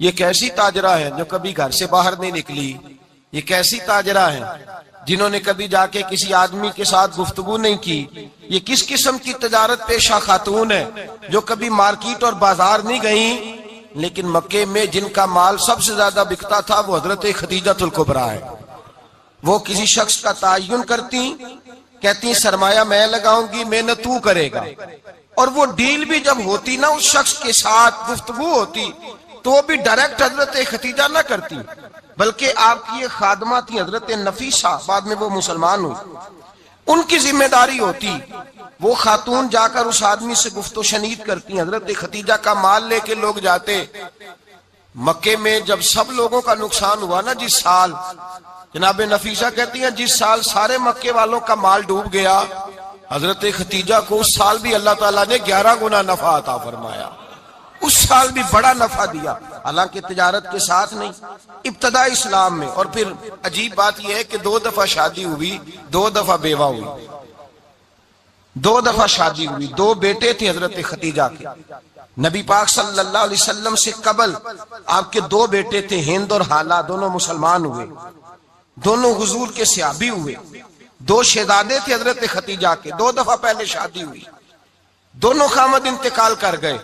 یہ کیسی تاجرہ ہے جو کبھی گھر سے باہر نہیں نکلی؟ یہ کیسی تاجرہ ہے جنہوں نے کبھی جا کے کسی آدمی کے ساتھ گفتگو نہیں کی؟ یہ کس قسم کی تجارت پیشہ خاتون ہے جو کبھی مارکیٹ اور بازار نہیں گئیں؟ لیکن مکے میں جن کا مال سب سے زیادہ بکتا تھا وہ حضرت خدیجہ الکبریٰ ہے۔ وہ کسی شخص کا تعین کرتی، کہتی سرمایہ میں لگاؤں گی، محنت تو کرے گا، اور وہ ڈیل بھی جب ہوتی نا اس شخص کے ساتھ گفتگو ہوتی تو وہ بھی ڈائریکٹ حضرت خدیجہ نہ کرتی، بلکہ آپ کی ایک خادمہ تھی حضرت نفیسہ، بعد میں وہ مسلمان ہوئی، ان کی ذمہ داری ہوتی وہ خاتون جا کر اس آدمی سے گفت و شنید کرتی۔ حضرت خدیجہ کا مال لے کے لوگ جاتے مکے میں، جب سب لوگوں کا نقصان ہوا نا جس سال، جناب نفیسہ کہتی ہیں جس سال سارے مکے والوں کا مال ڈوب گیا، حضرت خدیجہ کو اس سال بھی اللہ تعالیٰ نے 11 گنا نفع عطا فرمایا، اس سال بھی بڑا نفع دیا، حالانکہ تجارت کے ساتھ نہیں، ابتدا اسلام میں۔ اور پھر عجیب بات یہ ہے کہ 2 دفعہ شادی ہوئی، 2 دفعہ بیوہ ہوئی، 2 دفعہ شادی ہوئی، 2 بیٹے تھے حضرت خدیجہ کے۔ نبی پاک صلی اللہ علیہ وسلم سے قبل آپ کے 2 بیٹے تھے، ہند اور حالہ، دونوں مسلمان ہوئے، دونوں حضور کے صحابی ہوئے۔ 2 شہزادے تھے حضرت خدیجہ کے، 2 دفعہ پہلے شادی ہوئی، دونوں خامد انتقال کر گئے،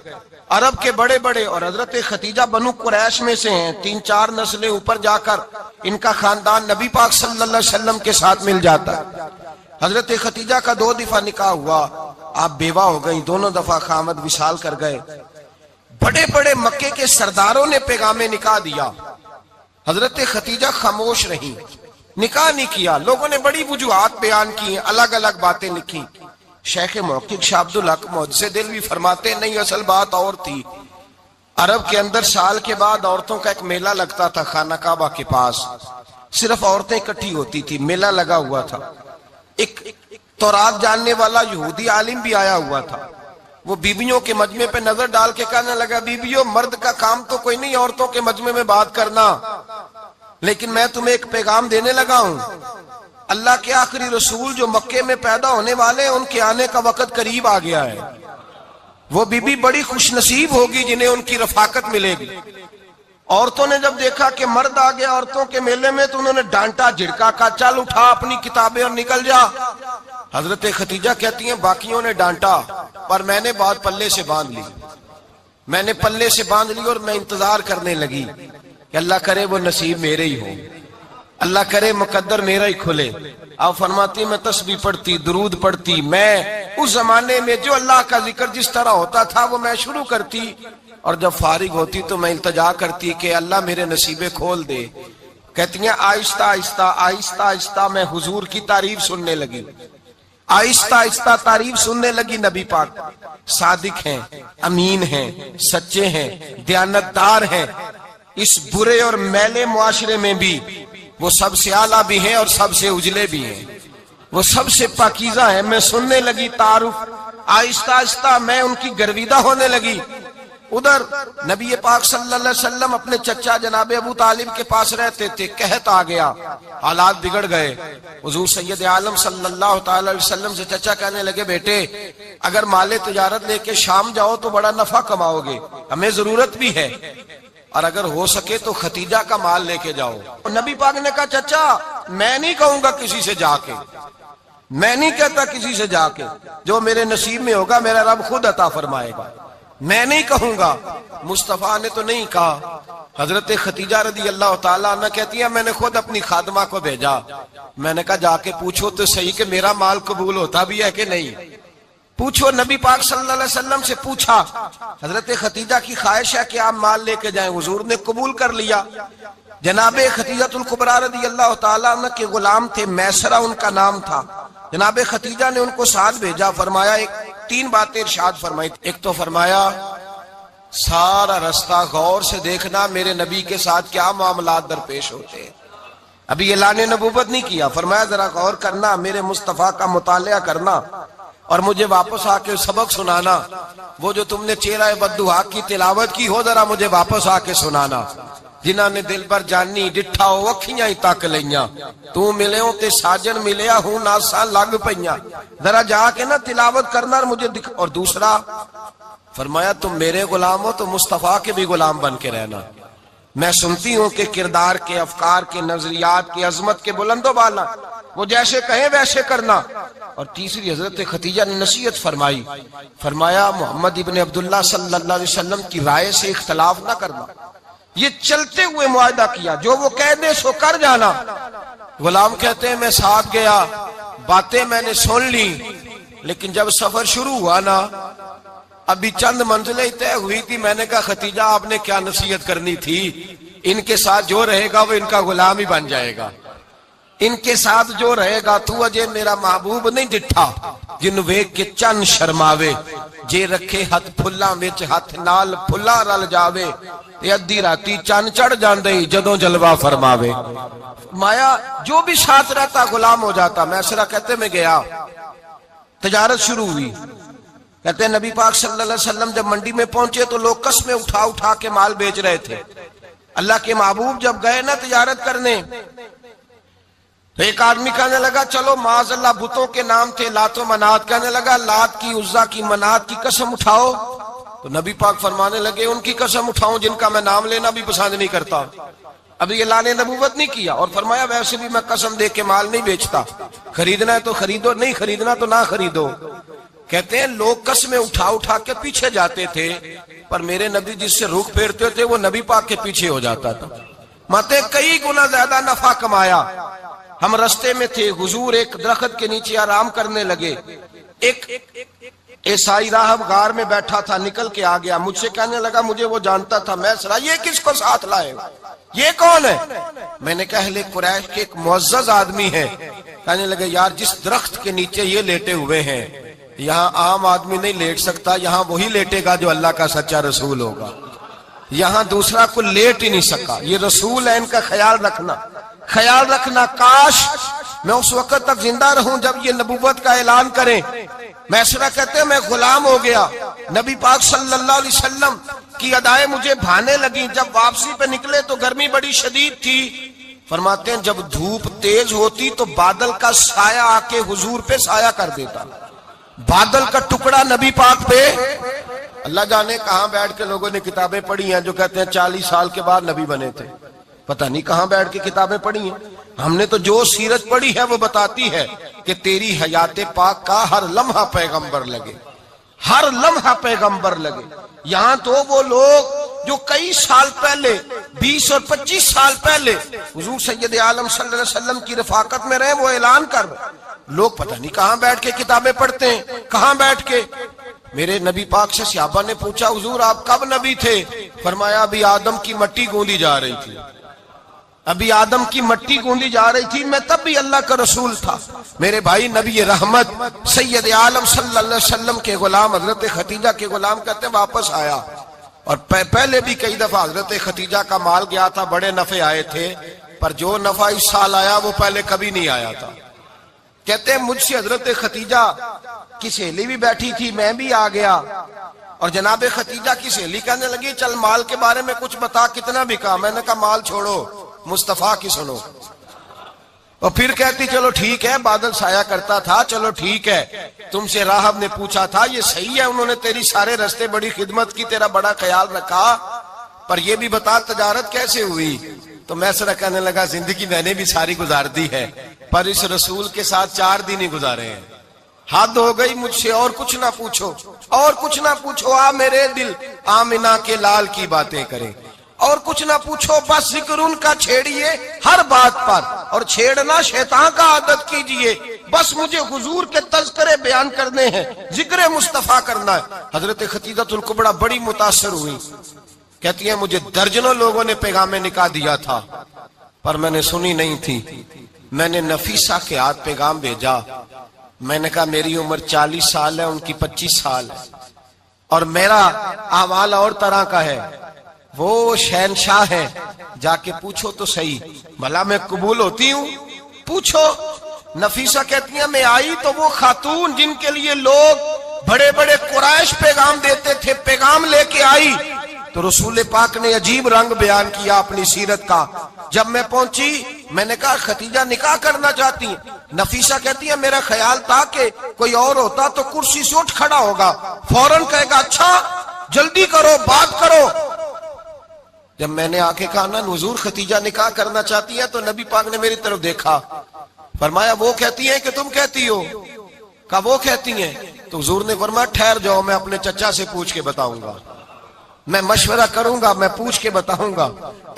عرب کے بڑے بڑے، اور حضرت خدیجہ بنو قریش میں سے ہیں، 3-4 نسلیں اوپر جا کر ان کا خاندان نبی پاک صلی اللہ علیہ وسلم کے ساتھ مل جاتا ہے۔ حضرت خدیجہ کا 2 دفعہ نکاح ہوا، آپ بیوہ ہو گئیں، دونوں دفعہ خامد وصال کر گئے۔ بڑے بڑے مکے کے سرداروں نے پیغام نکاح دیا، حضرت خدیجہ خاموش رہیں، نکاح نہیں کیا۔ لوگوں نے بڑی وجوہات بیان کی، الگ الگ باتیں لکھی۔ شیخ محقق شاہ عبدالحق محدث دہلوی فرماتے نہیں، اصل بات اور تھی۔ عرب کے اندر سال کے بعد عورتوں کا ایک میلہ لگتا تھا خانہ کعبہ کے پاس، صرف عورتیں اکٹھی ہوتی تھی، میلہ لگا ہوا تھا۔ ایک تورات جاننے والا یہودی عالم بھی آیا ہوا تھا، وہ بیویوں کے مجمع پہ نظر ڈال کے کہنے لگا، بیویوں مرد کا کام تو کوئی نہیں عورتوں کے مجمع میں بات کرنا، لیکن میں تمہیں ایک پیغام دینے لگا ہوں، اللہ کے آخری رسول جو مکے میں پیدا ہونے والے ہیں ان کے آنے کا وقت قریب آ گیا ہے۔ وہ بیوی بڑی خوش نصیب ہوگی جنہیں ان کی رفاقت ملے گی۔ عورتوں نے جب دیکھا کہ مرد آ گیا عورتوں کے میلے میں تو انہوں نے ڈانٹا جھڑکا، کہا چل اٹھا اپنی کتابیں اور نکل جا۔ حضرت خدیجہ کہتی ہیں باقیوں نے ڈانٹا پر میں نے بات پلے سے باندھ لی، میں نے پلے سے باندھ لی اور میں انتظار کرنے لگی کہ اللہ کرے وہ نصیب میرے ہی ہو، اللہ کرے مقدر میرا ہی کھلے۔ آپ فرماتی میں تسبیح پڑھتی، درود پڑھتی، میں اس زمانے میں جو اللہ کا ذکر جس طرح ہوتا تھا وہ میں شروع کرتی، اور جب فارغ ہوتی تو میں التجا کرتی کہ اللہ میرے نصیبے کھول دے۔ کہتی ہیں آہستہ آہستہ آہستہ آہستہ میں حضور کی تعریف سننے لگی، آہستہ آہستہ تعریف سننے لگی۔ نبی پاک صادق ہیں، امین ہیں، سچے ہیں، دیانتدار ہیں، اس برے اور میلے معاشرے میں بھی وہ سب سے اعلیٰ بھی ہیں اور سب سے اجلے بھی ہیں، وہ سب سے پاکیزہ ہیں۔ میں سننے لگی تعارف، آہستہ آہستہ میں ان کی گرویدہ ہونے لگی۔ ادھر نبی پاک صلی اللہ علیہ وسلم اپنے چچا جناب ابو طالب کے پاس رہتے تھے، قحط آ گیا، حالات بگڑ گئے۔ حضور سید عالم صلی اللہ تعالی علیہ وسلم سے چچا کہنے لگے بیٹے اگر مال تجارت لے کے شام جاؤ تو بڑا نفع کماؤ گے، ہمیں ضرورت بھی ہے، اور اگر ہو سکے تو خدیجہ کا مال لے کے جاؤ۔ نبی پاک نے کہا چچا میں نہیں کہوں گا کسی سے جا کے، میں نہیں کہتا کسی سے جا کے، جو میرے نصیب میں ہوگا میرا رب خود عطا فرمائے گا، میں نہیں کہوں گا۔ مصطفیٰ نے تو نہیں کہا۔ حضرت خدیجہ رضی اللہ تعالیٰ عنہ کہتی ہیں میں نے خود اپنی خادمہ کو بھیجا، میں نے کہا جا کے پوچھو تو صحیح کہ میرا مال قبول ہوتا بھی ہے کہ نہیں، پوچھو۔ نبی پاک صلی اللہ علیہ وسلم سے پوچھا، حضرت خدیجہ کی خواہش ہے کہ آپ مال لے کے جائیں، حضور نے قبول کر لیا۔ جناب خدیجہ الکبریٰ رضی اللہ تعالیٰ عنہ کے غلام تھے، میسرہ ان کا نام تھا، جناب خدیجہ نے ان کو ساتھ بھیجا، فرمایا 3 باتیں ارشاد فرمائی۔ ایک تو فرمایا سارا رستہ غور سے دیکھنا میرے نبی کے ساتھ کیا معاملات درپیش ہوتے ہیں، ابھی اعلان نبوت نہیں کیا، فرمایا ذرا غور کرنا، میرے مصطفیٰ کا مطالعہ کرنا اور مجھے واپس آ کے سبق سنانا، وہ جو تم نے چہرہ بددعا کی تلاوت کی ہو ذرا مجھے واپس آ کے سنانا۔ جنہاں نے دل بر جانی ڈٹھا ہو اکھیاں ہی تک لیاں، تو ملے ہوں تے ساجن ملیا ہوں ناساں لگ پئیاں، ذرا جا کے نا تلاوت کرنا اور مجھے اور دوسرا فرمایا تم میرے غلام ہو تو مصطفیٰ کے بھی غلام بن کے رہنا، میں سنتی ہوں کہ کردار کے، افکار کے، نظریات کی عظمت کے بلند و بالا، وہ جیسے کہیں ویسے کرنا۔ اور تیسری حضرت خدیجہ نے نصیحت فرمائی، فرمایا محمد ابن عبداللہ صلی اللہ علیہ وسلم کی رائے سے اختلاف نہ کرنا۔ یہ چلتے ہوئے معاہدہ کیا، جو وہ کہہ دے سو کر جانا۔ غلام کہتے ہیں میں ساتھ گیا، باتیں میں نے سن لی، لیکن جب سفر شروع ہوا نا، ابھی چند منزلیں طے ہوئی تھی، میں نے کہا خدیجہ آپ نے کیا نصیحت کرنی تھی، ان کے ساتھ جو رہے گا وہ ان کا غلام ہی بن جائے گا، ان کے ساتھ جو رہے گا تو اجے میرا محبوب نہیں ڈٹھا، جن ویک کے چن شرماوے، جے رکھے ہاتھ پھلاں وچ ہاتھ نال پھلا رل جاوے، تے ادھی راتی چن چڑھ جاندے جدوں جلوہ فرماوے۔ مایا جو بھی ساتھ رہتا غلام ہو جاتا۔ میسرہ کہتے میں گیا، تجارت شروع ہوئی۔ کہتے ہیں نبی پاک صلی اللہ علیہ وسلم جب منڈی میں پہنچے تو لوگ قسمیں اٹھا اٹھا کے مال بیچ رہے تھے۔ اللہ کے محبوب جب گئے نا تجارت کرنے، تو ایک آدمی کہنے لگا چلو معاذ اللہ بتوں کے نام تھے لات و منات، کہنے لگا لات کی، عزا کی، منات کی قسم اٹھاؤ۔ تو نبی پاک فرمانے لگے ان کی قسم اٹھاؤں جن کا میں نام لینا بھی پسند نہیں کرتا۔ ابھی اللہ نے نبوت نہیں کیا، اور فرمایا ویسے بھی میں قسم دے کے مال نہیں بیچتا، خریدنا ہے تو خریدو، نہیں خریدنا تو نہ خریدو۔ کہتے ہیں لوگ قسمیں اٹھا اٹھا کے پیچھے جاتے تھے، پر میرے نبی جس سے رخ پھیرتے تھے وہ نبی پاک کے پیچھے ہو جاتا تھا۔ ماتے کئی گنا زیادہ نفع کمایا۔ ہم رستے میں تھے، حضور ایک درخت کے نیچے آرام کرنے لگے، ایک عیسائی راہب غار میں بیٹھا تھا، نکل کے آ گیا، مجھ سے کہنے لگا مجھے وہ جانتا تھا، میں سرا یہ کس کو ساتھ لائے، یہ کون ہے؟ میں نے کہا اہل قریش کے ایک معزز آدمی ہے۔ کہنے لگے یار جس درخت کے نیچے یہ لیٹے ہوئے ہیں یہاں عام آدمی نہیں لیٹ سکتا، یہاں وہی لیٹے گا جو اللہ کا سچا رسول ہوگا، یہاں دوسرا کو لیٹ ہی نہیں سکا، یہ رسول ہے، ان کا خیال رکھنا، خیال رکھنا۔ کاش میں اس وقت تک زندہ رہوں جب یہ نبوت کا اعلان کریں۔ میسرہ کہتے ہیں میں غلام ہو گیا، نبی پاک صلی اللہ علیہ وسلم کی ادائیں مجھے بھانے لگیں۔ جب واپسی پہ نکلے تو گرمی بڑی شدید تھی، فرماتے ہیں جب دھوپ تیز ہوتی تو بادل کا سایہ آ کے حضور پہ سایہ کر دیتا، بادل کا ٹکڑا نبی پاک پہ۔ اللہ جانے کہاں بیٹھ کے لوگوں نے کتابیں پڑھی ہیں جو کہتے ہیں 40 سال کے بعد نبی بنے تھے، پتہ نہیں کہاں بیٹھ کے کتابیں پڑھی ہیں۔ ہم نے تو جو سیرت پڑھی ہے وہ بتاتی ہے کہ تیری حیات پاک کا ہر لمحہ پیغمبر لگے، ہر لمحہ پیغمبر لگے۔ یہاں تو وہ لوگ جو کئی سال پہلے 20 اور 25 سال پہلے حضور سید عالم صلی اللہ علیہ وسلم کی رفاقت میں رہے، وہ اعلان کر رہے، لوگ پتہ نہیں کہاں بیٹھ کے کتابیں پڑھتے ہیں، کہاں بیٹھ کے۔ میرے نبی پاک سے صحابہ نے پوچھا حضور آپ کب نبی تھے؟ فرمایا ابھی آدم کی مٹی گوندی جا رہی تھی، ابھی آدم کی مٹی گوندی جا رہی تھی، میں تب بھی اللہ کا رسول تھا۔ میرے بھائی نبی رحمت سید عالم صلی اللہ علیہ وسلم کے غلام حضرت خدیجہ کے غلام کہتے ہیں واپس آیا، اور پہلے بھی کئی دفعہ حضرت خدیجہ کا مال گیا تھا، بڑے نفع آئے تھے، پر جو نفع اس سال آیا وہ پہلے کبھی نہیں آیا تھا۔ کہتے ہیں مجھ سے حضرت خدیجہ کی سہیلی بھی بیٹھی تھی، میں بھی آ گیا، اور جناب خدیجہ کی سہیلی کہنے لگی چل مال کے بارے میں کچھ بتا، کتنا بکا؟ میں نے کہا مال چھوڑو، مصطفیٰ کی سنو۔ اور پھر کہتی چلو ٹھیک ہے، بادل سایہ کرتا تھا، چلو ٹھیک ہے، تم سے راہب نے پوچھا تھا یہ صحیح ہے، انہوں نے تیری سارے رستے بڑی خدمت کی، تیرا بڑا خیال رکھا، پر یہ بھی بتا تجارت کیسے ہوئی؟ تو میں سرا کہنے لگا زندگی میں نے بھی ساری گزار دی ہے، پر اس رسول کے ساتھ 4 دن ہی گزارے ہیں، حد ہو گئی مجھ سے، اور کچھ نہ پوچھو، اور کچھ نہ پوچھو، آ میرے دل آمنہ کے لال کی باتیں کریں، اور کچھ نہ پوچھو، بس ذکر ان کا چھیڑیے ہر بات پر، اور چھیڑنا شیطان کا عادت کیجئے، بس مجھے حضور کے تذکرے بیان کرنے ہیں، ذکر مصطفیٰ کرنا ہے۔ حضرت خدیجہ الکبریٰ بڑی متاثر ہوئی، کہتی ہیں مجھے درجنوں لوگوں نے پیغام نکاح دیا تھا، پر میں نے سنی نہیں تھی، میں نے نفیسہ کے ہاتھ پیغام بھیجا، میں نے کہا میری عمر 40 سال ہے، ان کی 25 سال ہے، اور میرا احوال اور طرح کا ہے، وہ شہنشاہ ہے، جا کے پوچھو تو صحیح، بھلا میں قبول ہوتی ہوں؟ پوچھو۔ نفیسہ کہتی ہیں میں آئی تو وہ خاتون جن کے لیے لوگ بڑے بڑے قریش پیغام دیتے تھے، پیغام لے کے آئی، تو رسول پاک نے عجیب رنگ بیان کیا اپنی سیرت کا۔ جب میں پہنچی میں نے کہا خدیجہ نکاح کرنا چاہتی ہیں؟ نفیسہ کہتی ہے میرا خیال تھا کہ کوئی اور ہوتا تو کرسی سے اٹھ کھڑا ہوگا، فوراً کہے گا اچھا جلدی کرو بات کرو۔ جب میں نے آ کے کہا نا حضور ختیجہ نکاح کرنا چاہتی ہے، تو نبی پاک نے میری طرف دیکھا، فرمایا وہ کہتی ہیں کہ تم کہتی ہو؟ کہا وہ کہتی ہیں۔ تو حضور نے فرمایا ٹھہر جاؤ، میں اپنے چچا سے پوچھ کے بتاؤں گا، میں مشورہ کروں گا، میں پوچھ کے بتاؤں گا۔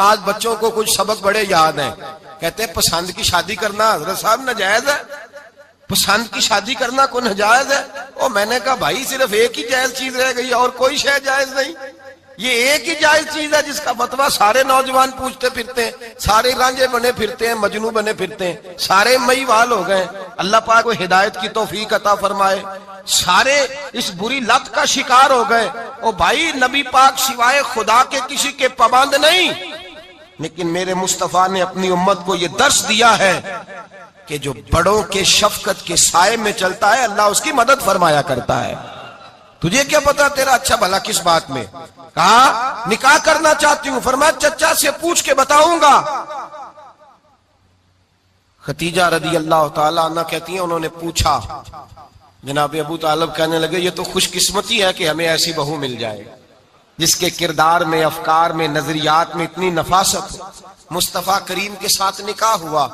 آج بچوں کو کچھ سبق بڑے یاد ہیں، کہتے ہیں پسند کی شادی کرنا حضرت صاحب ناجائز ہے، پسند کی شادی کرنا کوئی ناجائز ہے؟ اور میں نے کہا بھائی صرف ایک ہی جائز چیز رہ گئی اور کوئی شے جائز نہیں، یہ ایک ہی جائز چیز ہے جس کا فتویٰ سارے نوجوان پوچھتے پھرتے ہیں، سارے رانجے بنے پھرتے ہیں، مجنوں بنے پھرتے ہیں، سارے مئی وال ہو گئے۔ اللہ پاک کو ہدایت کی توفیق عطا فرمائے۔ سارے اس بری لت کا شکار ہو گئے۔ او بھائی نبی پاک سوائے خدا کے کسی کے پابند نہیں، لیکن میرے مصطفیٰ نے اپنی امت کو یہ درس دیا ہے کہ جو بڑوں کے شفقت کے سائے میں چلتا ہے اللہ اس کی مدد فرمایا کرتا ہے۔ تجھے کیا پتا تیرا اچھا بھلا کس بات میں؟ کہا نکاح کرنا چاہتی ہوں، فرمایا چچا سے پوچھ کے بتاؤں گا۔ ختیجہ رضی اللہ تعالیٰ عنہ کہتی ہیں انہوں نے پوچھا، جناب ابو طالب کہنے لگے یہ تو خوش قسمتی ہے کہ ہمیں ایسی بہو مل جائے جس کے کردار میں، افکار میں، نظریات میں اتنی نفاست ہو۔ مصطفیٰ کریم کے ساتھ نکاح ہوا،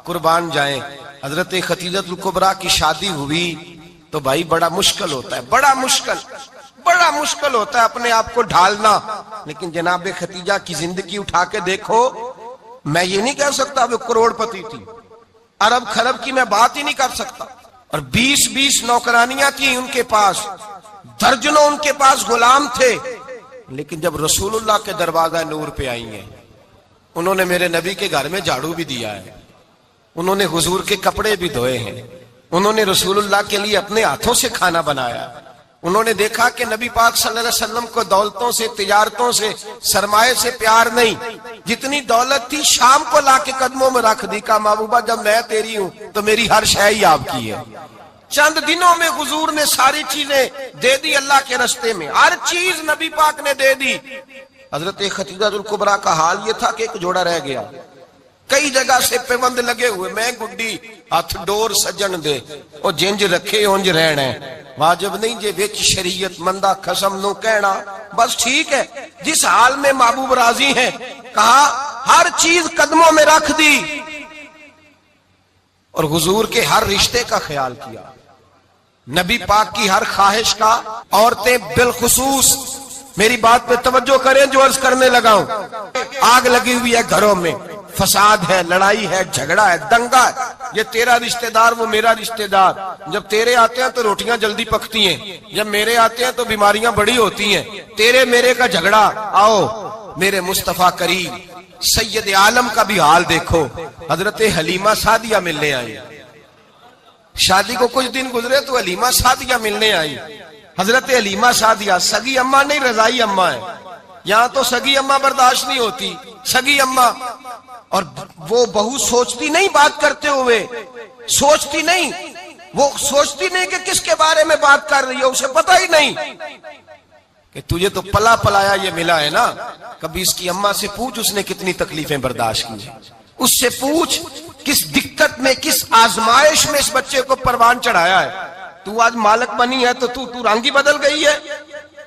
قربان جائیں۔ حضرت خدیجہ الکبریٰ کی شادی ہوئی تو بھائی بڑا مشکل ہوتا ہے، بڑا مشکل ہوتا ہے اپنے آپ کو ڈھالنا، لیکن جناب خدیجہ کی زندگی اٹھا کے دیکھو، میں یہ نہیں کہہ سکتا وہ کروڑ پتی تھی، ارب خرب کی میں بات ہی نہیں کر سکتا، اور 20 نوکرانیاں تھیں ان کے پاس، درجنوں ان کے پاس غلام تھے، لیکن جب رسول اللہ کے دروازہ نور پہ آئی ہیں، انہوں نے میرے نبی کے گھر میں جھاڑو بھی دیا ہے، انہوں نے حضور کے کپڑے بھی دھوئے ہیں، انہوں نے رسول اللہ کے لیے اپنے ہاتھوں سے کھانا بنایا، انہوں نے دیکھا کہ نبی پاک صلی اللہ علیہ وسلم کو دولتوں سے، تجارتوں سے، سرمایے سے پیار نہیں، جتنی دولت تھی شام کو لا کے قدموں میں رکھ دی، کہا محبوبہ جب میں تیری ہوں تو میری ہر شے ہی آپ کی ہے۔ چند دنوں میں حضور نے ساری چیزیں دے دی اللہ کے رستے میں، ہر چیز نبی پاک نے دے دی۔ حضرت خدیجہ الکبریٰ کا حال یہ تھا کہ ایک جوڑا رہ گیا، کئی جگہ سے پیوند لگے ہوئے، میں گڈی ہاتھ ڈور سجن دے او جنج رکھے اونج رہنا ہے، واجب نہیں جے وچ شریعت مندہ قسم نو کہنا، بس ٹھیک ہے جس حال میں محبوب راضی ہیں، کہا ہر چیز قدموں میں رکھ دی اور حضور کے ہر رشتے کا خیال کیا، نبی پاک کی ہر خواہش کا۔ عورتیں بالخصوص میری بات پہ توجہ کریں جو عرض کرنے لگا ہوں، آگ لگی ہوئی ہے گھروں میں، فساد ہے، لڑائی ہے، جھگڑا ہے، دنگا ہے، یہ تیرا رشتہ دار وہ میرا رشتہ دار، جب تیرے آتے ہیں تو روٹیاں جلدی پکتی ہیں، جب میرے آتے ہیں تو بیماریاں بڑی ہوتی ہیں، تیرے میرے کا جھگڑا۔ آؤ میرے مصطفیٰ کریم سید عالم کا بھی حال دیکھو، حضرت حلیمہ سعدیہ ملنے آئی، شادی کو کچھ دن گزرے تو حلیمہ سعدیہ ملنے آئی۔ حضرت حلیمہ سعدیہ سگی اماں نہیں رضائی اماں ہے، یہاں تو سگی اماں برداشت نہیں ہوتی، سگی اماں، اور وہ بہو سوچتی نہیں بات کرتے ہوئے، سوچتی نہیں، وہ سوچتی نہیں کہ کس کے بارے میں بات کر رہی ہے، اسے پتہ ہی نہیں کہ تجھے تو پلا پلایا یہ ملا ہے نا، کبھی اس کی اماں سے پوچھ اس نے کتنی تکلیفیں برداشت کی، اس سے پوچھ کس دقت میں، کس آزمائش میں اس بچے کو پروان چڑھایا ہے۔ تو آج مالک بنی ہے تو تو رنگ ہی بدل گئی ہے،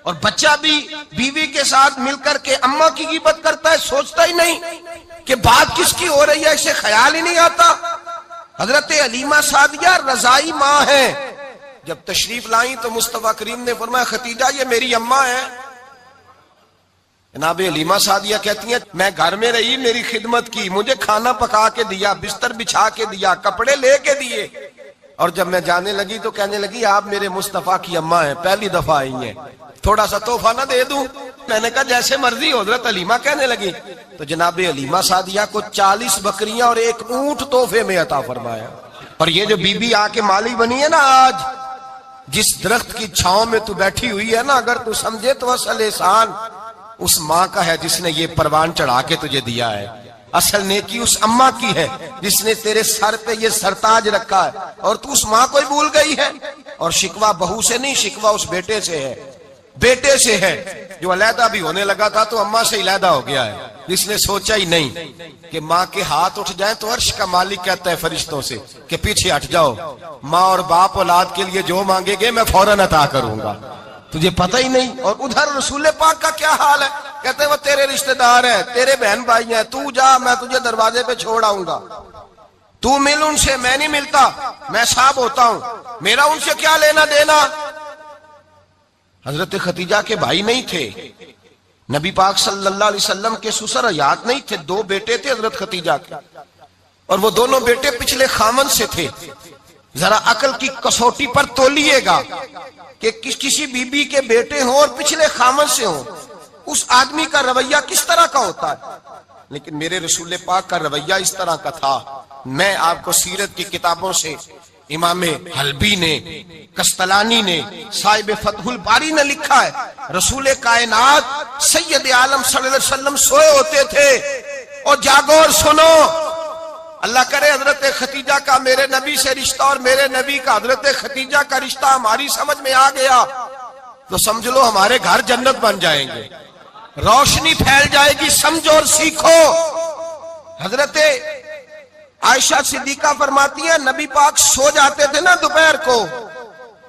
اور بچہ بھی بیوی کے ساتھ مل کر کے اماں کی غیبت کرتا ہے، سوچتا ہی نہیں کہ بات کس کی ہو رہی ہے، اسے خیال ہی نہیں آتا۔ حضرت حلیمہ سعدیہ رضائی ماں ہے، جب تشریف لائیں تو مصطفیٰ کریم نے فرمایا خدیجہ یہ میری اماں ہے۔ جناب حلیمہ سعدیہ کہتی ہیں میں گھر میں رہی، میری خدمت کی، مجھے کھانا پکا کے دیا، بستر بچھا کے دیا، کپڑے لے کے دیے، اور جب میں جانے لگی تو کہنے لگی آپ میرے مصطفیٰ کی اماں ہیں، پہلی دفعہ آئی ہیں، تھوڑا سا تحفہ نہ دے دوں؟ میں نے کہا جیسے مرضی۔ حضرت حلیمہ کہنے لگی تو جناب حلیمہ سعدیہ کو 40 بکریاں اور 1 اونٹ تحفے میں عطا فرمایا۔ اور یہ جو بی بی آ کے مالی بنی ہے نا آج، جس درخت کی چھاؤں میں تو بیٹھی ہوئی ہے نا، اگر تو سمجھے تو اصل احسان اس ماں کا ہے جس نے یہ پروان چڑھا کے تجھے دیا ہے، اصل نیکی اس اماں کی ہے جس نے تیرے سر پہ یہ سرتاج رکھا ہے، اور تو اس ماں کو ہی بھول گئی ہے۔ اور شکوہ بہو سے نہیں، شکوہ اس بیٹے سے ہے، بیٹے سے ہے جو علیحدہ بھی ہونے لگا تھا تو اماں سے علیحدہ ہو گیا ہے، جس نے سوچا ہی نہیں کہ ماں کے ہاتھ اٹھ جائیں تو عرش کا مالک کہتا ہے فرشتوں سے کہ پیچھے ہٹ جاؤ، ماں اور باپ اولاد کے لیے جو مانگے گے میں فوراً عطا کروں گا، تجھے پتہ ہی نہیں۔ اور ادھر رسول پاک کا کیا حال ہے، کہتے وہ تیرے رشتہ دار ہے، تیرے بہن بھائی ہیں، تو جا، میں تجھے دروازے پہ چھوڑ آؤں گا، تو مل ان سے، میں نہیں ملتا، میں صاحب ہوتا ہوں، میرا ان سے کیا لینا دینا۔ حضرت خدیجہ کے بھائی نہیں تھے، نبی پاک صلی اللہ علیہ وسلم کے سسر حیات نہیں تھے، 2 بیٹے تھے حضرت خدیجہ کے، اور وہ دونوں بیٹے پچھلے خامن سے تھے۔ ذرا عقل کی کسوٹی پر تولیے گا کہ کسی بی بی کے بیٹے ہوں اور پچھلے خامن سے ہوں، اس آدمی کا رویہ کس طرح کا ہوتا ہے۔ لیکن میرے رسول پاک کا رویہ اس طرح کا تھا۔ میں آپ کو سیرت کی کتابوں سے امام حلبی نے، کستلانی نے، صاحب فتح الباری نے لکھا ہے، رسول کائنات سید عالم صلی اللہ علیہ وسلم سوئے ہوتے تھے، اور جاگو اور سنو، اللہ کرے حضرت خدیجہ کا میرے نبی سے رشتہ اور میرے نبی کا حضرت خدیجہ کا رشتہ ہماری سمجھ میں آ گیا تو سمجھ لو ہمارے گھر جنت بن جائیں گے، روشنی پھیل جائے گی، سمجھو اور سیکھو۔ حضرت عائشہ صدیقہ فرماتی ہے نبی پاک سو جاتے تھے نا دوپہر کو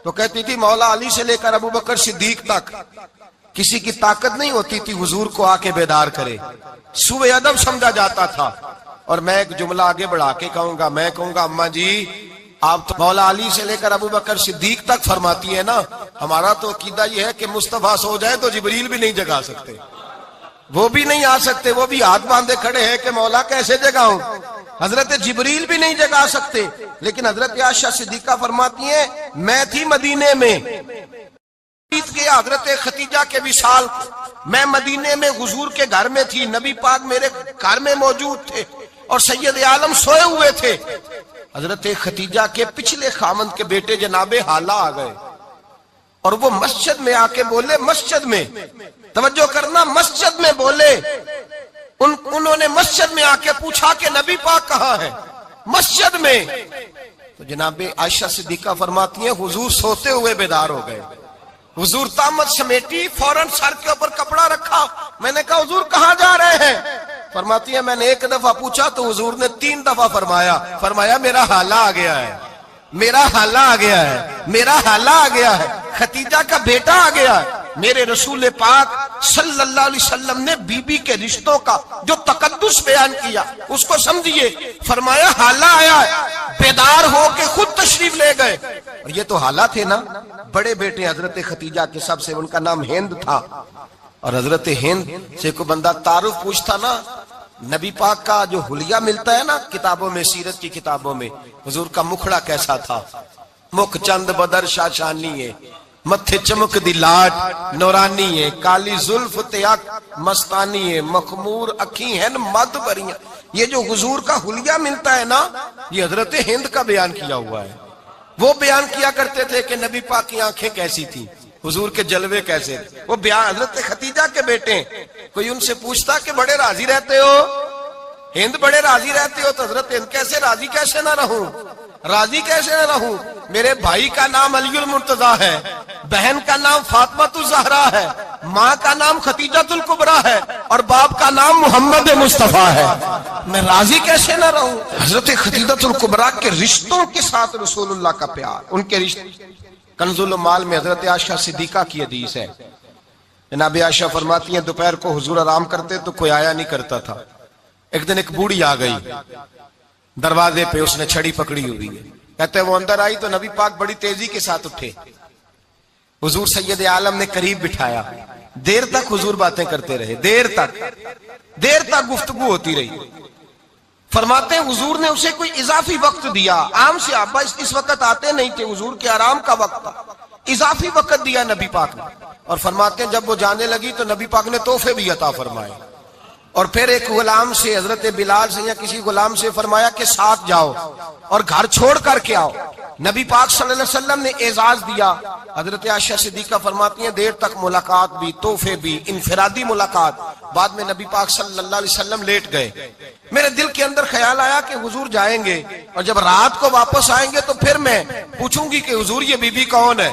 تو کہتی تھی مولا علی سے لے کر ابو بکر صدیق تک کسی کی طاقت نہیں ہوتی تھی حضور کو آ کے بیدار کرے، سوء ادب سمجھا جاتا تھا۔ اور میں ایک جملہ آگے بڑھا کے کہوں گا، میں کہوں گا اماں جی آپ تو مولا علی سے لے کر ابو بکر صدیق تک فرماتی ہے نا، ہمارا تو عقیدہ یہ ہے کہ مصطفیٰ سو جائے تو جبریل بھی نہیں جگا سکتے، وہ بھی نہیں آ سکتے، وہ بھی ہاتھ باندھے کھڑے ہیں کہ مولا کیسے جگاؤں، حضرت جبریل بھی نہیں جگا سکتے۔ لیکن حضرت عائشہ صدیقہ فرماتی ہیں میں تھی مدینے میں کے حضرت خدیجہ کے وصال، میں مدینے میں حضور کے گھر میں تھی، نبی پاک میرے گھر میں موجود تھے اور سید عالم سوئے ہوئے تھے۔ حضرت خدیجہ کے پچھلے خامند کے بیٹے جناب حالہ آ گئے اور وہ مسجد میں آ کے بولے، مسجد میں توجہ کرنا، مسجد میں بولے، انہوں نے مسجد میں آ کے پوچھا کہ نبی پاک کہاں ہے، مسجد میں۔ تو جناب عائشہ صدیقہ فرماتی ہیں حضور سوتے ہوئے بیدار ہو گئے، حضور طامت سمیٹی، فوراً سر کے اوپر کپڑا رکھا، میں نے کہا حضور کہاں جا رہے ہیں؟ فرماتی ہے میں نے 1 دفعہ پوچھا تو حضور نے 3 دفعہ فرمایا میرا حالہ آ گیا ہے، میرا حالہ آ گیا ہے، میرا حالہ آ گیا ہے، خدیجہ کا بیٹا آ گیا ہے۔ میرے رسول پاک صلی اللہ علیہ وسلم نے بی بی کے رشتوں کا جو تقدس بیان کیا اس کو سمجھیے، فرمایا حالہ آیا ہے، بیدار ہو کے خود تشریف لے گئے۔ اور یہ تو حالہ تھے نا، بڑے بیٹے حضرت خدیجہ کے سب سے، ان کا نام ہند تھا، اور حضرت ہند سے کوئی بندہ تعارف پوچھتا نا، نبی پاک کا جو حلیہ ملتا ہے نا کتابوں میں، سیرت کی کتابوں میں، حضور کا مکھڑا کیسا تھا، مکھ چند بدر شاشانی ہے، متھے چمک دی لاٹ نورانی ہے، کالی زلف تیاک مستانی ہے، مخمور اکھی ہیں مد بریاں۔ یہ جو حضور کا حلیہ ملتا ہے نا، یہ حضرت ہند کا بیان کیا ہوا ہے۔ وہ بیان کیا کرتے تھے کہ نبی پاک کی آنکھیں کیسی تھی، حضور کے جلوے کیسے تھے، وہ بیان حضرت خدیجہ کے بیٹے ہیں۔ کوئی ان سے پوچھتا کہ بڑے راضی رہتے ہو، ہند بڑے راضی رہتے ہو، تو حضرت ہند کیسے راضی کیسے نہ رہوں، راضی کیسے نہ رہوں، میرے بھائی کا نام علی المرتضیٰ ہے، بہن کا نام فاطمہ الزہرا ہے، ماں کا نام خدیجہ الکبریٰ ہے، اور باپ کا نام محمد مصطفیٰ ہے، میں راضی کیسے نہ رہوں۔ حضرت خدیجہ الکبریٰ کے رشتوں کے ساتھ رسول اللہ کا پیار، ان کے رشتے۔ کنز المال میں حضرت عائشہ صدیقہ کی حدیث ہے، جناب عائشہ فرماتی ہیں دوپہر کو حضور آرام کرتے تو کوئی آیا نہیں کرتا تھا۔ ایک دن ایک بوڑھی آ گئی دروازے پہ، اس نے چھڑی پکڑی ہوئی ہے، کہتے وہ اندر آئی تو نبی پاک بڑی تیزی کے ساتھ اٹھے، حضور سید عالم نے قریب بٹھایا، دیر تک حضور باتیں کرتے رہے، دیر تک گفتگو ہوتی رہی۔ فرماتے ہیں حضور نے اسے کوئی اضافی وقت دیا، عام صحابہ اس وقت آتے نہیں تھے، حضور کے آرام کا وقت تھا، اضافی وقت دیا نبی پاک نے۔ اور فرماتے ہیں جب وہ جانے لگی تو نبی پاک نے تحفے بھی عطا فرمائے، اور پھر ایک غلام سے، حضرت بلال سے یا کسی غلام سے فرمایا کہ ساتھ جاؤ اور گھر چھوڑ کر کے آؤ۔ نبی پاک صلی اللہ علیہ وسلم نے اعزاز دیا۔ حضرت عائشہ صدیقہ فرماتی ہیں دیر تک ملاقات بھی، تحفے بھی، انفرادی ملاقات۔ بعد میں نبی پاک صلی اللہ علیہ وسلم لیٹ گئے، میرے دل کے اندر خیال آیا کہ حضور جائیں گے اور جب رات کو واپس آئیں گے تو پھر میں پوچھوں گی کہ حضور یہ بی بی کون ہے،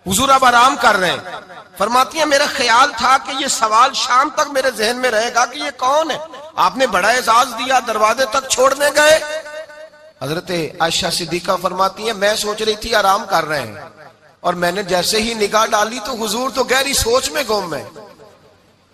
حضور اب آرام کر رہے ہیں۔ فرماتی ہیں میرا خیال تھا کہ یہ سوال شام تک میرے ذہن میں رہے گا کہ یہ کون ہے، آپ نے بڑا اعزاز دیا، دروازے تک چھوڑنے گئے۔ حضرت عائشہ صدیقہ فرماتی ہیں میں سوچ رہی تھی آرام کر رہے ہیں، اور میں نے جیسے ہی نگاہ ڈالی تو حضور تو گہری سوچ میں گم ہے۔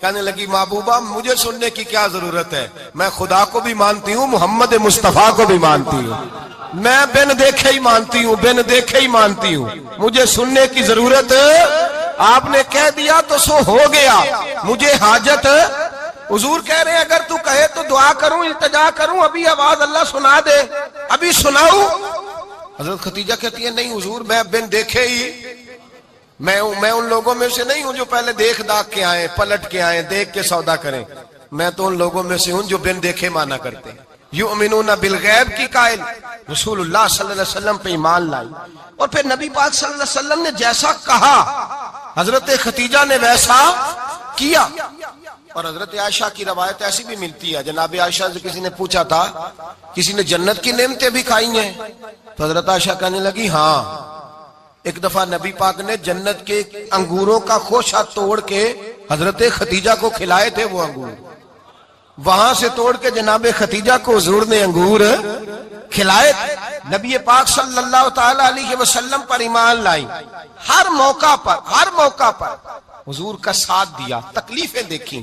کہنے لگی محبوبہ مجھے سننے کی کیا ضرورت ہے، میں خدا کو بھی مانتی ہوں، محمد مصطفیٰ کو بھی مانتی ہوں، میں بن دیکھے ہی مانتی ہوں، بن دیکھے ہی مانتی ہوں، مجھے سننے کی ضرورت آپ نے کہہ دیا تو سو ہو گیا، مجھے حاجت۔ حضور کہہ رہے ہیں اگر تو کہے تو دعا کروں، التجا کروں، ابھی آواز اللہ سنا دے، ابھی سناؤں؟ حضرت ختیجہ کہتی ہے نہیں حضور، میں بن دیکھے ہی، میں ان لوگوں میں سے نہیں ہوں جو پہلے دیکھ داکھ کے آئیں، پلٹ کے آئیں، دیکھ کے سودا کریں، میں تو ان لوگوں میں سے ہوں جو بن دیکھے مانا کرتے ہیں۔ یؤمنون بالغیب کی قائل، رسول اللہ صلی اللہ علیہ وسلم پہ ایمان لائی، اور پھر نبی پاک صلی اللہ علیہ وسلم نے جیسا کہا حضرت ختیجہ نے ویسا کیا۔ اور حضرت عائشہ کی روایت ایسی بھی ملتی ہے، جناب عائشہ سے کسی نے پوچھا تھا کسی نے جنت کی نعمتیں بھی کھائی ہیں؟ تو حضرت عائشہ کہنے لگی ہاں، ایک دفعہ نبی پاک نے جنت کے انگوروں کا خوشہ توڑ کے حضرت ختیجہ کو کھلائے تھے، وہ انگور وہاں سے توڑ کے جناب ختیجہ کو حضور نے انگور کھلائے تھے۔ نبی پاک صلی اللہ تعالی علیہ وسلم پر ایمان لائی، ہر موقع پر حضور کا ساتھ دیا، تکلیفیں دیکھی،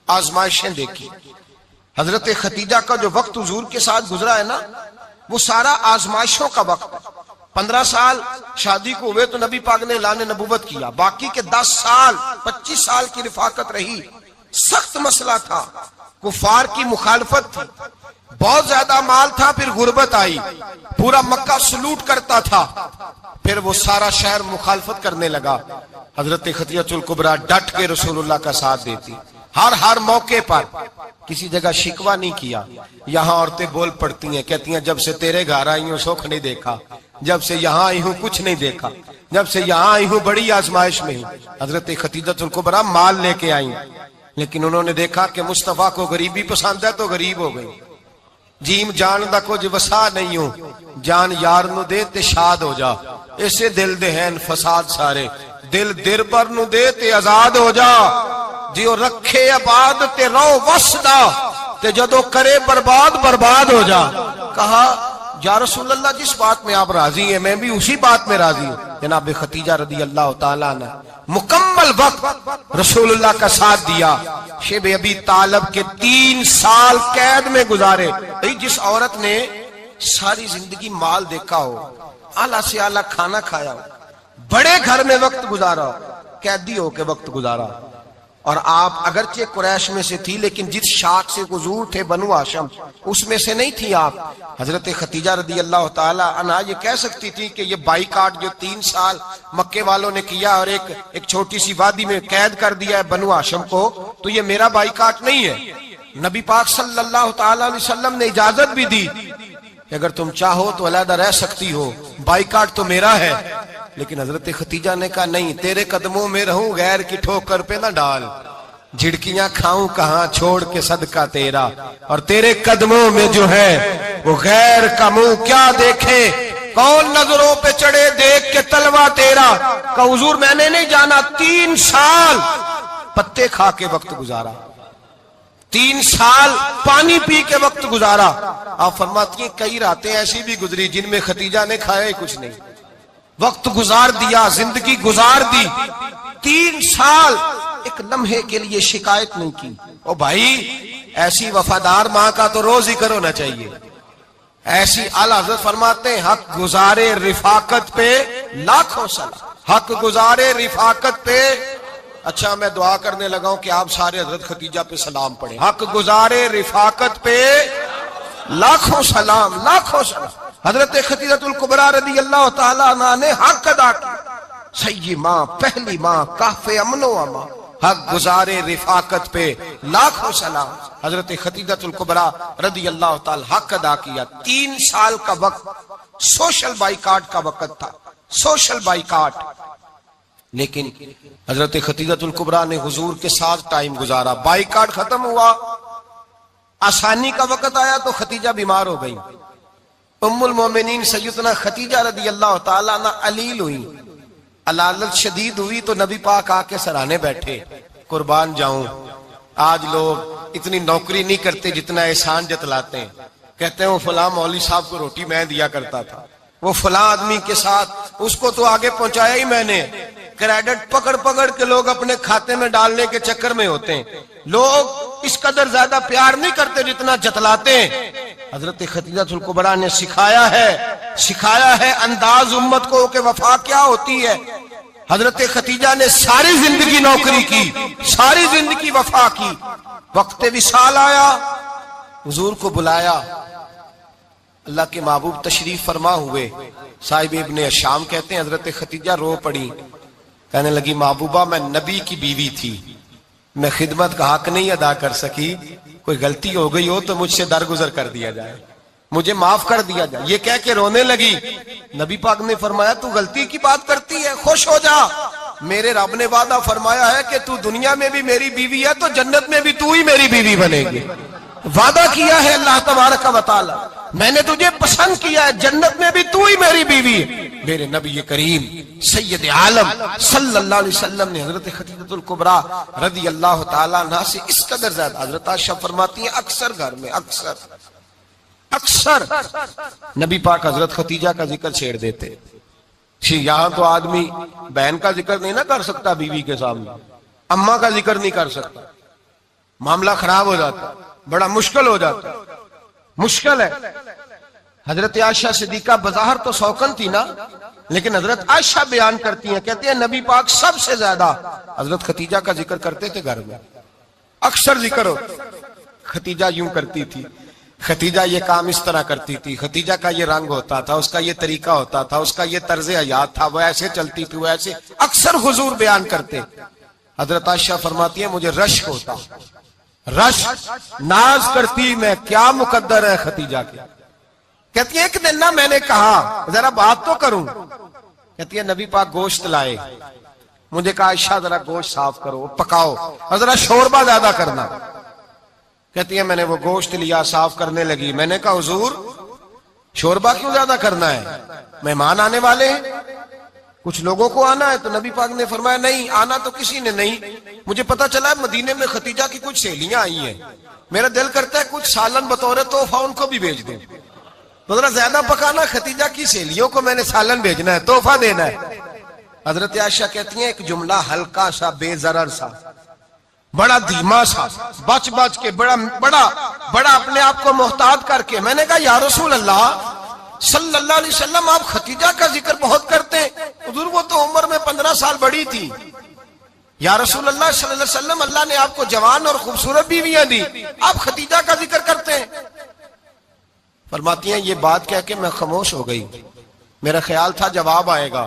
آزمائشیں دیکھی۔ حضرت ختیجہ کا جو وقت حضور کے ساتھ گزرا ہے نا، وہ سارا آزمائشوں کا وقت ہے۔ 15 سال شادی کو ہوئے تو نبی پاک نے اعلان نبوت کیا، باقی کے 10 سال 25 سال کی رفاقت رہی، سخت مسئلہ تھا، کفار کی مخالفت تھی، بہت زیادہ مال تھا، پھر غربت آئی، پورا مکہ سلوٹ کرتا تھا، پھر وہ سارا شہر مخالفت کرنے لگا۔ حضرت خدیجہ الکبریٰ ڈٹ کے رسول اللہ کا ساتھ دیتی، ہر موقع پر کسی جگہ شکوہ نہیں کیا۔ یہاں عورتیں بول پڑتی ہیں، کہتی ہیں جب سے تیرے گھر آئی ہوں سکھ نہیں دیکھا، جب سے یہاں آئی ہوں کچھ نہیں دیکھا، جب سے یہاں آئی ہوں بڑی آزمائش میں ہوں۔ حضرت خدیجہ الکبریٰ مال لے کے آئیں، لیکن انہوں نے دیکھا کہ مصطفیٰ کو غریبی پسند ہے تو غریب ہو گئی۔ جیم جان دا کچھ وسا نہیں ہوں، جان یار نو دے تے شاد ہو جا، اسے دل دے ہیں فساد سارے، دل دربر نو دے تے آزاد ہو جا، جیو رکھے آباد تے رو وسدا تے جدو کرے برباد ہو جا۔ کہا یا رسول اللہ جس بات میں آپ راضی ہیں میں بھی اسی بات میں راضی ہوں۔ جناب ختیجہ رضی اللہ تعالیٰ عنہ مکمل وقت رسول اللہ کا ساتھ دیا۔ شیب ابی طالب کے 3 سال قید میں گزارے۔ جس عورت نے ساری زندگی مال دیکھا ہو، اعلیٰ سے اعلیٰ کھانا کھایا ہو، بڑے گھر میں وقت گزارا ہو، قیدی ہو کے وقت گزارا، اور آپ اگرچہ قریش میں سے تھی لیکن جس شاخ سے حضور تھے بنو ہاشم اس میں سے نہیں تھی آپ۔ حضرت ختیجہ رضی اللہ تعالی عنہا یہ کہہ سکتی تھی کہ یہ بائیکاٹ جو 3 سال مکے والوں نے کیا اور ایک چھوٹی سی وادی میں قید کر دیا ہے بنو ہاشم کو، تو یہ میرا بائیکاٹ نہیں ہے۔ نبی پاک صلی اللہ تعالی علیہ وسلم نے اجازت بھی دی کہ اگر تم چاہو تو علیحدہ رہ سکتی ہو، بائیکاٹ تو میرا ہے۔ لیکن حضرت ختیجہ نے کہا نہیں، تیرے قدموں میں رہوں، غیر کی ٹھوکر پہ نہ ڈال، جھڑکیاں کھاؤں کہاں چھوڑ کے صدقہ تیرا، اور تیرے قدموں میں جو ہے وہ غیر کا منہ کیا دیکھے، کون نظروں پہ چڑھے دیکھ کے تلوا تیرا۔ کہ حضور میں نے نہیں جانا، 3 سال پتے کھا کے وقت گزارا، 3 سال پانی پی کے وقت گزارا۔ آپ فرماتی ہیں کئی راتیں ایسی بھی گزری جن میں ختیجہ نے کھایا ہی کچھ نہیں، وقت گزار دیا، زندگی گزار دی، 3 سال ایک لمحے کے لیے شکایت نہیں کی۔ او بھائی ایسی وفادار ماں کا تو روز ذکر ہونا چاہیے۔ ایسی اعلیٰ حضرت فرماتے ہیں حق گزارے رفاقت پہ لاکھوں سلام، حق گزارے رفاقت پہ۔ اچھا میں دعا کرنے لگا ہوں کہ آپ سارے حضرت ختیجہ پہ سلام پڑھیں۔ حق گزارے رفاقت پہ لاکھوں سلام، لاکھوں سلام۔ حضرت خدیجہ الکبریٰ رضی اللہ تعالیٰ عنہ نے حق ادا کیا، سیدی ماں، پہلی ماں، کہف امن و امان، حق گزارے رفاقت پہ لاکھوں سلام۔ حضرت خدیجہ الکبریٰ رضی اللہ تعالیٰ حق ادا کیا۔ 3 سال کا وقت سوشل بائیکاٹ کا وقت تھا، سوشل بائیکاٹ، لیکن حضرت خدیجہ الکبریٰ نے حضور کے ساتھ ٹائم گزارا۔ بائیکاٹ ختم ہوا، آسانی کا وقت آیا تو ختیجہ بیمار ہو گئی۔ ام المومنین سیدنا ختیجہ رضی اللہ تعالیٰ عنہ علیل ہوئی، علالت شدید ہوئی تو نبی پاک آ کے سرانے بیٹھے۔ قربان جاؤں، آج لوگ اتنی نوکری نہیں کرتے جتنا احسان جتلاتے ہیں۔ کہتے ہیں وہ فلاں مولوی صاحب کو روٹی میں دیا کرتا تھا، وہ فلاں آدمی کے ساتھ اس کو تو آگے پہنچایا ہی میں نے، کریڈٹ پکڑ پکڑ کے لوگ اپنے کھاتے میں ڈالنے کے چکر میں ہوتے ہیں. لوگ اس قدر زیادہ پیار نہیں کرتے جتنا جتلاتے ہیں. حضرت خدیجہ الکبریٰ نے سکھایا ہے انداز امت کو کہ وفا کیا ہوتی ہے. حضرت خدیجہ نے ساری زندگی نوکری کی، ساری زندگی وفا کی. وقت وصال آیا، حضور کو بلایا. اللہ کے محبوب تشریف فرما ہوئے. صاحب ابن الشام کہتے ہیں حضرت خدیجہ رو پڑی، کہنے لگی محبوبہ میں نبی کی بیوی تھی، میں خدمت کا حق نہیں ادا کر سکی، کوئی غلطی ہو گئی ہو تو مجھ سے درگزر کر دیا جائے، مجھے معاف کر دیا جائے. یہ کہہ کے رونے لگی. نبی پاک نے فرمایا تو غلطی کی بات کرتی ہے، خوش ہو جا، میرے رب نے وعدہ فرمایا ہے کہ تو دنیا میں بھی میری بیوی ہے تو جنت میں بھی تو ہی میری بیوی بنے گی. وعدہ کیا ہے اللہ تبارک و تعالی، میں نے تجھے پسند کیا ہے، جنت میں بھی تو ہی میری بیوی ہے. میرے نبی کریم سید عالم صلی اللہ علیہ وسلم نے حضرت خدیجہ الکبریٰ رضی اللہ تعالیٰ عنہ سے اس قدر زیادہ، حضرت عائشہ فرماتی ہیں اکثر گھر میں اکثر نبی پاک حضرت خدیجہ کا ذکر چھیڑ دیتے. یہاں تو آدمی بہن کا ذکر نہیں نہ کر سکتا بیوی کے سامنے، اماں کا ذکر نہیں کر سکتا، معاملہ خراب ہو جاتا، بڑا مشکل ہو جاتا، مشکل ہے. حضرت عائشہ صدیقہ بظاہر تو سوکن تھی نا، لیکن حضرت عائشہ بیان کرتی ہیں، کہتے ہیں نبی پاک سب سے زیادہ حضرت خدیجہ کا ذکر کرتے تھے گھر میں، اکثر ذکر ہو. خدیجہ یوں کرتی تھی، خدیجہ یہ کام اس طرح کرتی تھی، خدیجہ کا یہ رنگ ہوتا تھا، اس کا یہ طریقہ ہوتا تھا، اس کا یہ طرز حیات تھا، وہ ایسے چلتی تھی، وہ ایسے، اکثر حضور بیان کرتے. حضرت عائشہ فرماتی ہیں مجھے رشک ہوتا، رشک، ناز کرتی میں، کیا مقدر ہے خدیجہ کے. کہتی ہے ایک دن نا میں نے کہا ذرا بات تو کروں، کہتی ہے نبی پاک گوشت لائے، مجھے کہا عائشہ ذرا گوشت صاف کرو، پکاؤ اور ذرا شوربہ زیادہ کرنا. کہتی ہے میں نے وہ گوشت لیا، صاف کرنے لگی. میں نے کہا حضور شوربہ کیوں زیادہ کرنا ہے، مہمان آنے والے ہیں، کچھ لوگوں کو آنا ہے. تو نبی پاک نے فرمایا نہیں، آنا تو کسی نے نہیں، مجھے پتا چلا مدینے میں خدیجہ کی کچھ سہیلیاں آئی ہیں، میرا دل کرتا ہے کچھ سالن بطور تحفہ ان کو بھی بھیج دیں. تو ذرا زیادہ پکانا، خدیجہ کی سہیلیوں کو میں نے سالن بھیجنا ہے، تحفہ دینا ہے. حضرت عائشہ کہتی ہیں ایک جملہ ہلکا سا، بے ضرر سا، بڑا دھیما سا، بچ کے بڑا اپنے آپ کو محتاط کر کے. میں نے کہا یا رسول اللہ صلی اللہ علیہ وسلم آپ خدیجہ کا ذکر بہت کرتے ہیں، حضور وہ تو عمر میں 15 سال بڑی تھی. یا رسول اللہ صلی اللہ علیہ وسلم اللہ نے آپ کو جوان اور خوبصورت بیویاں دی، آپ خدیجہ کا ذکر کرتے ہیں. فرماتی ہیں یہ بات کہہ کے میں خاموش ہو گئی، میرا خیال تھا جواب آئے گا،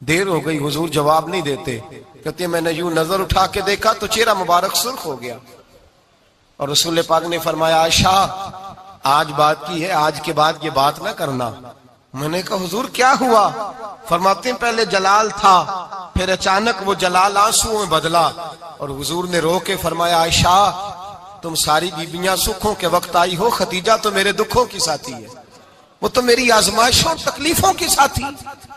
دیر ہو گئی، حضور جواب نہیں دیتے. کہتے ہیں میں نے یوں نظر اٹھا کے دیکھا تو چہرہ مبارک سرخ ہو گیا، اور رسول پاک نے فرمایا عائشہ آج بات کی ہے، آج کے بعد یہ بات نہ کرنا. میں نے کہا حضور کیا ہوا؟ فرماتے ہیں پہلے جلال تھا، پھر اچانک وہ جلال آنسو میں بدلا، اور حضور نے رو کے فرمایا عائشہ تم ساری بیویاں سکھوں کے وقت آئی ہو، خدیجہ تو میرے دکھوں کی ساتھی ہے، وہ تو میری آزمائشوں تکلیفوں کی ساتھی،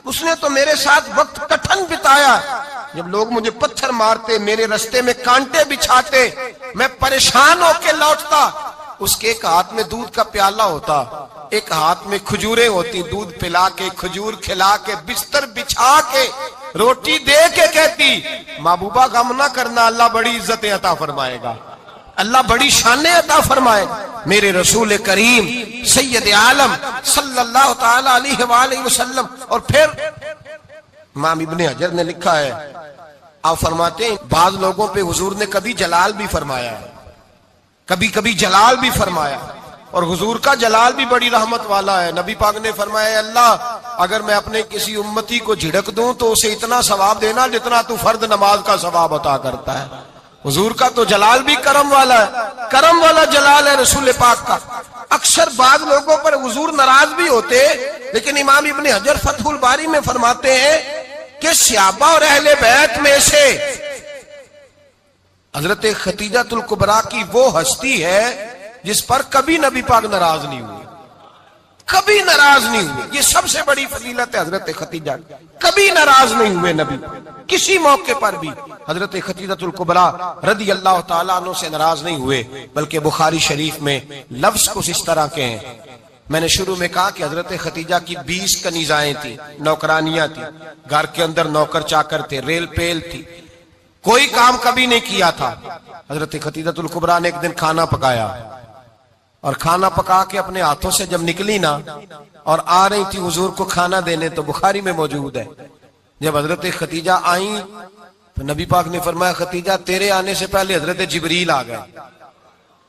اس نے تو میرے ساتھ وقت کٹھن بتایا. جب لوگ مجھے پتھر مارتے، میرے رستے میں کانٹے بچھاتے، میں پریشان ہو کے لوٹتا، اس کے ایک ہاتھ میں دودھ کا پیالہ ہوتا، ایک ہاتھ میں کھجوریں ہوتی، دودھ پلا کے، کھجور کھلا کے، بستر بچھا کے، روٹی دے کے کہتی محبوبہ غم نہ کرنا، اللہ بڑی عزتیں عطا فرمائے گا، اللہ بڑی شانیں عطا فرمائے گا. میرے رسول کریم سید عالم صلی اللہ تعالی علیہ وآلہ وسلم. اور پھر امام ابن حجر نے لکھا ہے، آپ فرماتے ہیں بعض لوگوں پہ حضور نے کبھی جلال بھی فرمایا ہے، کبھی جلال بھی فرمایا، اور حضور کا جلال بھی بڑی رحمت والا ہے. نبی پاک نے فرمایا اللہ اگر میں اپنے کسی امتی کو جھڑک دوں تو اسے اتنا ثواب دینا جتنا تو فرد نماز کا ثواب عطا کرتا ہے. حضور کا تو جلال بھی کرم والا ہے، کرم والا جلال ہے رسول پاک کا. اکثر بعض لوگوں پر حضور ناراض بھی ہوتے، لیکن امام ابن حجر فتح الباری میں فرماتے ہیں کہ صحابہ اور اہل بیت میں سے حضرت خدیجہ الکبریٰ کی وہ ہستی ہے جس پر کبھی نبی پاک ناراض نہیں ہوئے، کبھی ناراض نہیں ہوئے. یہ سب سے بڑی فضیلت ہے حضرت خدیجہ، کبھی ناراض نہیں ہوئے نبی، کسی موقع پر بھی حضرت خدیجہ الکبریٰ رضی اللہ تعالیٰ عنہ سے ناراض نہیں ہوئے. بلکہ بخاری شریف میں لفظ کچھ اس طرح کے ہیں، میں نے شروع میں کہا کہ حضرت خدیجہ کی 20 کنیزائیں تھیں، نوکرانیاں تھیں، گھر کے اندر نوکر چاکر تھے، ریل پیل تھی، کوئی کام کبھی نہیں کیا تھا۔ حضرت خدیجہ الکبریٰ نے ایک دن کھانا پکایا، اور کھانا پکا کے اپنے ہاتھوں سے جب نکلی نا اور آ رہی تھی حضور کو کھانا دینے، تو بخاری میں موجود ہے جب حضرت خدیجہ آئیں تو نبی پاک نے فرمایا خدیجہ تیرے آنے سے پہلے حضرت جبریل آ گئے،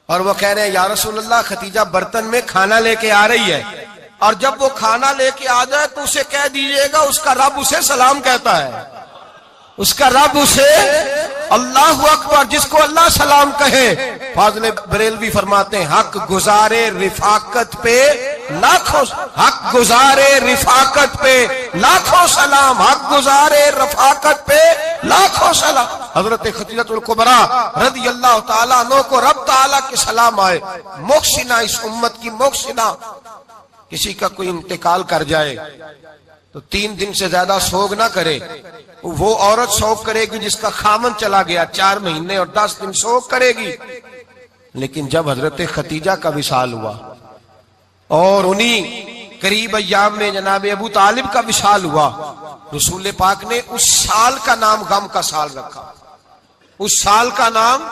اور وہ کہہ رہے ہیں یا رسول اللہ خدیجہ برتن میں کھانا لے کے آ رہی ہے، اور جب وہ کھانا لے کے آ جائے تو اسے کہہ دیجئے گا اس کا رب اسے سلام کہتا ہے، اس کا رب اسے اللہ اکبر، جس کو اللہ سلام کہے۔ فاضل بریلوی فرماتے ہیں حق گزارے رفاقت پہ لاکھوں، حق گزارے رفاقت پہ لاکھوں سلام، حق گزارے رفاقت پہ لاکھوں سلام۔ حضرت خدیجہ الکبریٰ رضی اللہ تعالیٰ عنہ کو رب تعالیٰ کے سلام آئے، محسنہ، اس امت کی محسنہ۔ کسی کا کوئی انتقال کر جائے تو 3 دن سے زیادہ سوگ نہ کرے، وہ عورت سوگ کرے گی جس کا خامن چلا گیا، 4 مہینے اور 10 دن سوگ کرے گی۔ لیکن جب حضرت خدیجہ کا وصال ہوا اور انہی قریب ایام میں جناب ابو طالب کا وصال ہوا، رسول پاک نے اس سال کا نام غم کا سال رکھا، اس سال کا نام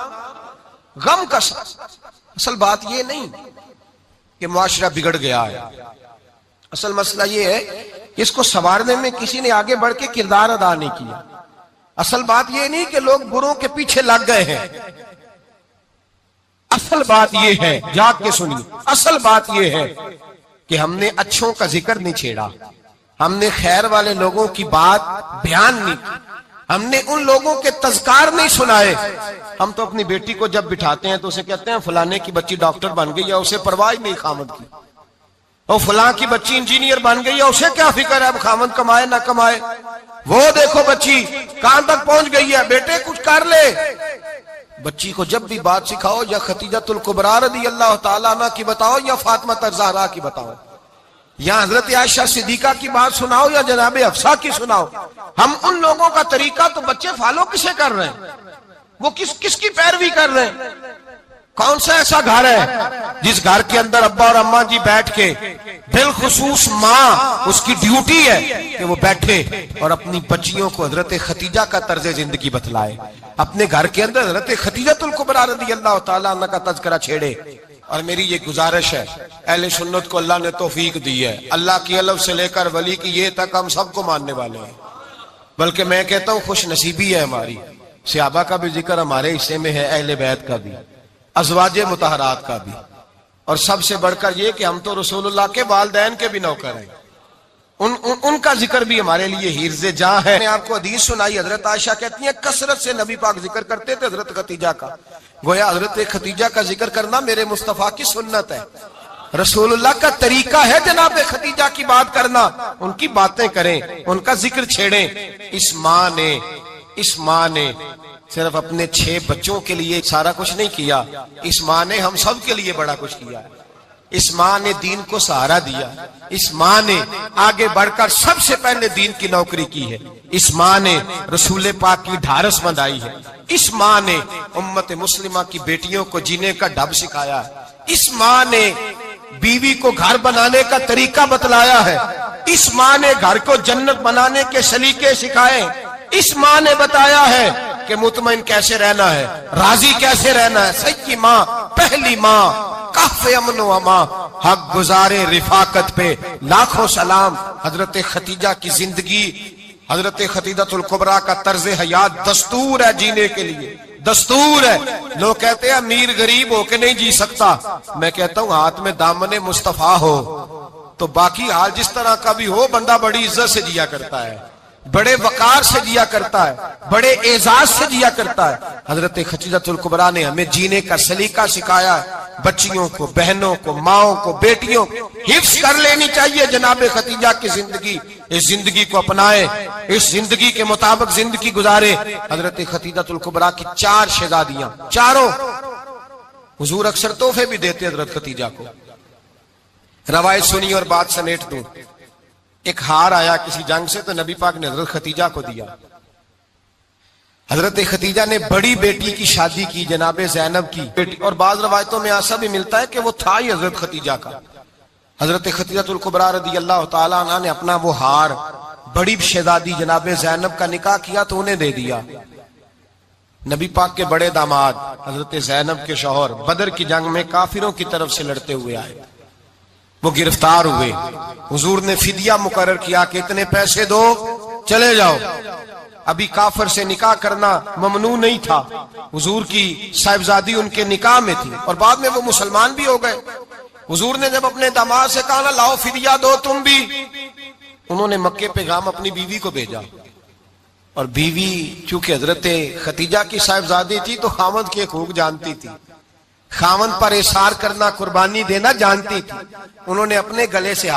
غم کا سال۔ اصل بات یہ نہیں کہ معاشرہ بگڑ گیا ہے، اصل مسئلہ یہ ہے کہ اس کو سنوارنے میں کسی نے آگے بڑھ کے کردار ادا نہیں کیا۔ اصل بات یہ نہیں کہ لوگ بروں کے پیچھے لگ گئے ہیں، اصل بات یہ ہے، جاگ کے سنیے، اصل بات یہ ہے کہ ہم نے اچھوں کا ذکر نہیں چھیڑا، ہم نے خیر والے لوگوں کی بات بیان نہیں کی، ہم نے ان لوگوں کے تذکار نہیں سنائے۔ ہم تو اپنی بیٹی کو جب بٹھاتے ہیں تو اسے کہتے ہیں فلانے کی بچی ڈاکٹر بن گئی ہے، اسے پرواہ نہیں خامد کی، اور فلاں کی بچی انجینئر بن گئی ہے، اسے کیا فکر ہے اب خامد کمائے نہ کمائے، وہ دیکھو بچی کہاں تک پہنچ گئی ہے، بیٹے کچھ کر لے۔ بچی کو جب بھی بات سکھاؤ یا خدیجہ الکبریٰ رضی اللہ تعالیٰ عنہ کی بتاؤ یا فاطمہ الزہرا کی بتاؤ، یا حضرت عائشہ صدیقہ کی بات سناؤ یا جناب حفصہ کی سناؤ، ہم ان لوگوں کا طریقہ تو بچے فالو کسے کر رہے ہیں، وہ کس کی پیروی کر رہے ہیں؟ کون سا ایسا گھر ہے جس گھر کے اندر ابا اور اماں جی بیٹھ کے، بالخصوص ماں، اس کی ڈیوٹی ہے کہ وہ بیٹھے اور اپنی بچیوں کو حضرت خدیجہ کا طرز زندگی بتلائے، اپنے گھر کے اندر حضرت خدیجہ الکبریٰ رضی اللہ تعالیٰ عنہ کا تذکرہ چھیڑے۔ اور میری یہ گزارش ہے، اہل سنت کو اللہ نے توفیق دی ہے، اللہ کی الف سے لے کر ولی کی یہ تک ہم سب کو ماننے والے ہیں، بلکہ میں کہتا ہوں خوش نصیبی ہے ہماری، صحابہ کا بھی ذکر ہمارے حصے میں ہے، اہل بیت کا بھی، ازواج مطہرات کا بھی، اور سب سے بڑھ کر یہ کہ ہم تو رسول اللہ کے والدین کے بھی نوکر ہیں، ان کا ذکر بھی ہمارے لیے حرز جاں ہے۔ میں آپ کو حدیث سنائی، حضرت عائشہ کہتی ہیں کثرت سے نبی پاک ذکر کرتے تھے حضرت خدیجہ کا، گویا حضرت خدیجہ کا ذکر کرنا میرے مصطفیٰ کی سنت ہے، رسول اللہ کا طریقہ ہے جناب خدیجہ کی بات کرنا، ان کی باتیں کریں، ان کا ذکر چھیڑیں۔ اس ماں نے صرف اپنے 6 بچوں کے لیے سارا کچھ نہیں کیا، اس ماں نے ہم سب کے لیے بڑا کچھ کیا، اس ماں نے دین کو سہارا دیا، اس ماں نے آگے بڑھ کر سب سے پہلے دین کی نوکری کی ہے، اس ماں نے رسول پاک کی ڈھارس بندھائی ہے، اس ماں نے امت مسلمہ کی بیٹیوں کو جینے کا ڈھب سکھایا ہے، اس ماں نے بیوی کو گھر بنانے کا طریقہ بتلایا ہے، اس ماں نے گھر کو جنت بنانے کے سلیقے سکھائے، اس ماں نے بتایا ہے کہ مطمئن کیسے رہنا ہے، راضی کیسے رہنا ہے۔ سچی ماں، پہلی ماں، کہف امن و امان، حق گزارے رفاقت پہ لاکھوں سلام۔ حضرت خدیجہ کی زندگی، حضرت خدیجہ الکبریٰ کا طرز حیات دستور ہے جینے کے لیے، دستور ہے۔ لوگ کہتے ہیں امیر غریب ہو کے نہیں جی سکتا، میں کہتا ہوں ہاتھ میں دامن مصطفیٰ ہو تو باقی حال جس طرح کا بھی ہو، بندہ بڑی عزت سے جیا کرتا ہے، بڑے وقار سے جیا کرتا ہے، بڑے اعزاز سے جیا کرتا ہے۔ حضرت خدیجہ الکبریٰ نے ہمیں جینے کا سلیقہ سکھایا ہے، بچیوں کو، بہنوں کو، ماؤں کو، بیٹیوں کو حفظ کر لینی چاہیے جناب خدیجہ کی زندگی، اس زندگی کو اپنائیں، اس زندگی کے مطابق زندگی گزارے۔ حضرت خدیجہ الکبریٰ کی 4 شہزادیاں، چاروں حضور اکثر تحفے بھی دیتے حضرت خدیجہ کو۔ روایت سنی اور بات سمیٹ دوں، ایک ہار آیا کسی جنگ سے تو نبی پاک نے حضرت خدیجہ کو دیا۔ حضرت خدیجہ نے بڑی بیٹی کی شادی کی، جناب زینب کی بیٹی، اور بعض روایتوں میں ایسا بھی ملتا ہے کہ وہ تھا ہی حضرت خدیجہ کا، حضرت خدیجہ الکبریٰ رضی اللہ تعالیٰ عنہ نے اپنا وہ ہار بڑی شہزادی جناب زینب کا نکاح کیا تو انہیں دے دیا. نبی پاک کے بڑے داماد حضرت زینب کے شوہر بدر کی جنگ میں کافروں کی طرف سے لڑتے ہوئے آئے, وہ گرفتار ہوئے. حضور نے فدیہ مقرر کیا کہ اتنے پیسے دو چلے جاؤ. ابھی کافر سے نکاح کرنا ممنوع نہیں تھا, حضور کی صاحبزادی ان کے نکاح میں تھی اور بعد میں وہ مسلمان بھی ہو گئے. حضور نے جب اپنے داماد سے کہا نا لاؤ فدیہ دو تم بھی, انہوں نے مکے پیغام اپنی بیوی کو بھیجا, اور بیوی چونکہ حضرت خدیجہ کی صاحبزادی تھی تو خاوند کے حقوق جانتی تھی, خاوند پر احسار کرنا قربانی دینا جانتی تھی. انہوں نے اپنے گلے سے